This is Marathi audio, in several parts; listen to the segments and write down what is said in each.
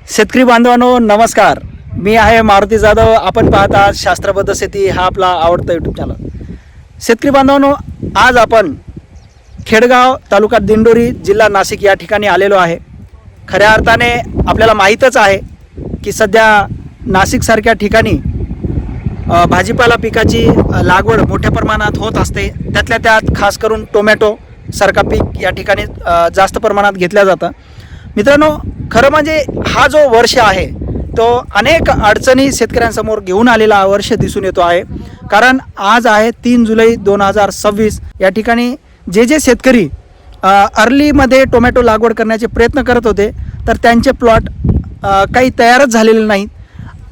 शेतकरी बांधवांनो नमस्कार, मी आहे मारुती जाधव. आपण पाहत आहात शास्त्रबद्ध शेती हा आपला आवडता यूट्यूब चॅनल. शेतकरी बांधवांनो, आज आपण खेडगाव तालुका दिंडोरी जिल्हा नाशिक या ठिकाणी आलेलो आहे. खऱ्या अर्थाने आपल्याला माहीतच आहे की सध्या नाशिकसारख्या ठिकाणी भाजीपाला पिकाची लागवड मोठ्या प्रमाणात होत असते. त्यातल्या त्यात खास करून टोमॅटो सारखा पीक या ठिकाणी जास्त प्रमाणात घेतलं जातं. मित्रांनो, खरं म्हणजे हा जो वर्ष आहे तो अनेक अडचणी शेतकऱ्यांसमोर घेऊन आलेला वर्ष दिसून येतो आहे. कारण आज आहे 3 जुलै 2026. या ठिकाणी जे शेतकरी अर्लीमध्ये टोमॅटो लागवड करण्याचे प्रयत्न करत होते तर त्यांचे प्लॉट काही तयारच झालेले नाहीत.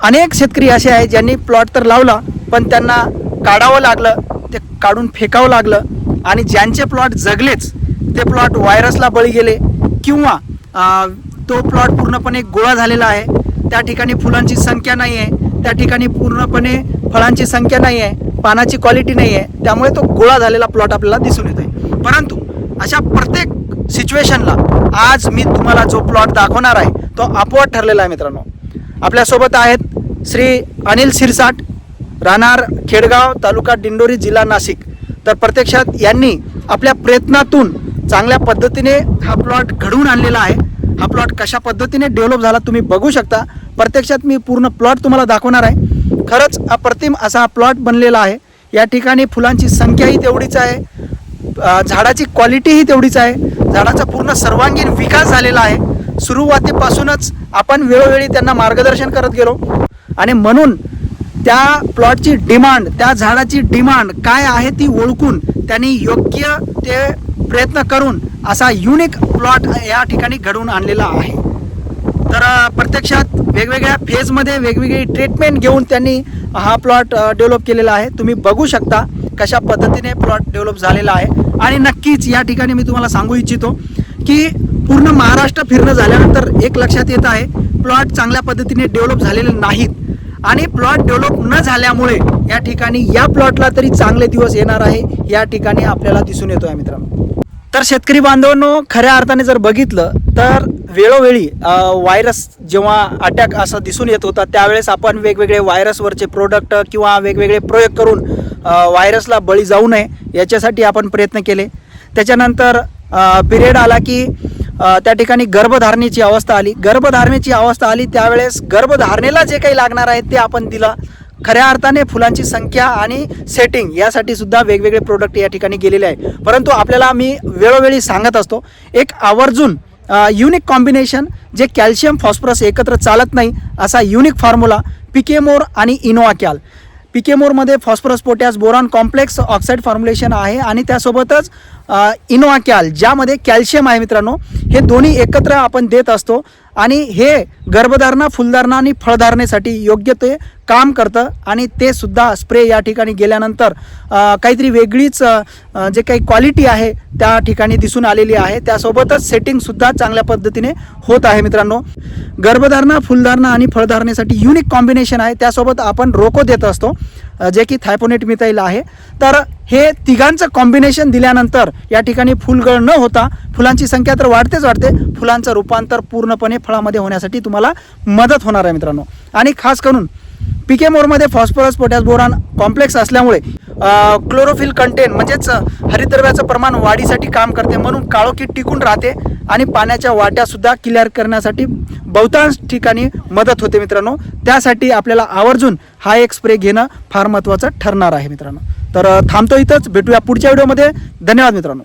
अनेक शेतकरी असे आहेत ज्यांनी प्लॉट तर लावला पण त्यांना काढावं लागलं, ते काढून फेकावं लागलं. आणि ज्यांचे प्लॉट जगलेच ते प्लॉट व्हायरसला बळी गेले किंवा तो प्लॉट पूर्णपणे गोळा झालेला आहे. त्या ठिकाणी फुलांची संख्या नाही आहे, त्या ठिकाणी पूर्णपणे फळांची संख्या नाही आहे, पानाची क्वालिटी नाही आहे, त्यामुळे तो गोळा झालेला प्लॉट आपल्याला दिसून येत आहे. परंतु अशा प्रत्येक सिच्युएशनला आज मी तुम्हाला जो प्लॉट दाखवणार आहे तो अपवाद ठरलेला आहे. मित्रांनो, आपल्यासोबत आहेत श्री अनिल शिरसाट, राहणार खेडगाव तालुका दिंडोरी जिल्हा नाशिक. तर प्रत्यक्षात यांनी आपल्या प्रयत्नातून चांगल्या पद्धतीने हा प्लॉट घडवून आणलेला आहे. हा प्लॉट कशा पद्धतीने डेव्हलप झाला तुम्ही बघू शकता. प्रत्यक्षात मी पूर्ण प्लॉट तुम्हाला दाखवणार आहे. खरंच अप्रतिम असा हा प्लॉट बनलेला आहे. या ठिकाणी फुलांची संख्याही तेवढीच आहे, झाडाची क्वालिटीही तेवढीच आहे, झाडाचा पूर्ण सर्वांगीण विकास झालेला आहे. सुरुवातीपासूनच आपण वेळोवेळी त्यांना मार्गदर्शन करत गेलो आणि म्हणून त्या प्लॉटची डिमांड, त्या झाडाची डिमांड काय आहे ती ओळखून त्यांनी योग्य ते प्रयत्न करून असा युनिक प्लॉट या ठिकाणी घडवून आणलेला आहे. तर प्रत्यक्षात वेगवेगळ्या फेजमध्ये वेगवेगळी ट्रीटमेंट घेऊन त्यांनी हा प्लॉट डेव्हलप केलेला आहे. तुम्ही बघू शकता कशा पद्धतीने प्लॉट डेव्हलप झालेला आहे. आणि नक्कीच या ठिकाणी मी तुम्हाला सांगू इच्छितो की पूर्ण महाराष्ट्र फिरणं झाल्यानंतर एक लक्षात येत आहे, प्लॉट चांगल्या पद्धतीने डेव्हलप झालेले नाहीत. आणि प्लॉट डेव्हलप न झाल्यामुळे या ठिकाणी या प्लॉटला तरी चांगले दिवस येणार आहे या ठिकाणी आपल्याला दिसून येतो आहे. मित्रांनो, तर शेतकरी बांधवांनो, खऱ्या अर्थाने जर बघितलं तर वेळोवेळी व्हायरस जेव्हा अटॅक असं दिसून येत होता त्यावेळेस आपण वेगवेगळे व्हायरसवरचे प्रोडक्ट किंवा वेगवेगळे प्रयोग करून व्हायरसला बळी जाऊ नये याच्यासाठी आपण प्रयत्न केले. त्याच्यानंतर पिरियड आला की त्या ठिकाणी गर्भधारणेची अवस्था आली. त्यावेळेस गर्भधारणेला जे काही लागणार आहे ते आपण दिलं. खऱ्या अर्थाने फुलांची संख्या आणि सेटिंग यासाठी सुद्धा वेगवेगळे प्रोडक्ट या ठिकाणी गेलेले आहे. परंतु आपल्याला मी वेळोवेळी सांगत असतो, एक आवर्जून युनिक कॉम्बिनेशन जे कॅल्शियम फॉस्फरस एकत्र चालत नाही असा युनिक फॉर्म्युला पिकेमोर आणि इनोवाकॅल. पिकेमोरमध्ये phosphorus potash boron complex oxide formulation आहे आणि त्यासोबतच इनोवाकॅल ज्यामध्ये कॅल्शियम आहे. मित्रांनो, हे दोन्ही एकत्र आपण देत असतो आणि हे गर्भधारणा, फुलधारणा आणि फळधारणेसाठी योग्य ते काम करतं. आणि ते सुद्धा स्प्रे या ठिकाणी गेल्यानंतर काहीतरी वेगळीच जे काही क्वालिटी आहे त्या ठिकाणी दिसून आलेली आहे. त्यासोबतच सेटिंगसुद्धा चांगल्या पद्धतीने होत आहे. मित्रांनो, गर्भधारणा, फुलधारणा आणि फळधारणेसाठी युनिक कॉम्बिनेशन आहे. त्यासोबत आपण रोको देत असतो जे की थायपोनेट मिथाईल आहे. तर हे तिघांचं कॉम्बिनेशन दिल्यानंतर या ठिकाणी फुलगळ न होता फुलांची संख्या तर वाढतेच वाढते, फुलांचं रूपांतर पूर्णपणे फळामध्ये होण्यासाठी तुम्हाला मदत होणार आहे. मित्रांनो, आणि खास करून पिकेमोरमध्ये फॉस्फरस पोटॅश बोरॉन कॉम्प्लेक्स असल्यामुळे क्लोरोफिल कंटेन म्हणजेच हरितद्रव्याचं प्रमाण वाढीसाठी काम करते, म्हणून काळोखी टिकून राहते आणि पाण्याच्या वाट्यासुद्धा क्लिअर करण्यासाठी बहुतांश ठिकाणी मदत होते. मित्रांनो, त्यासाठी आपल्याला आवर्जून हा एक स्प्रे घेणं फार महत्त्वाचं ठरणार आहे. मित्रांनो, तर थांबतो इथंच, भेटूया पुढच्या व्हिडिओमध्ये. धन्यवाद मित्रांनो.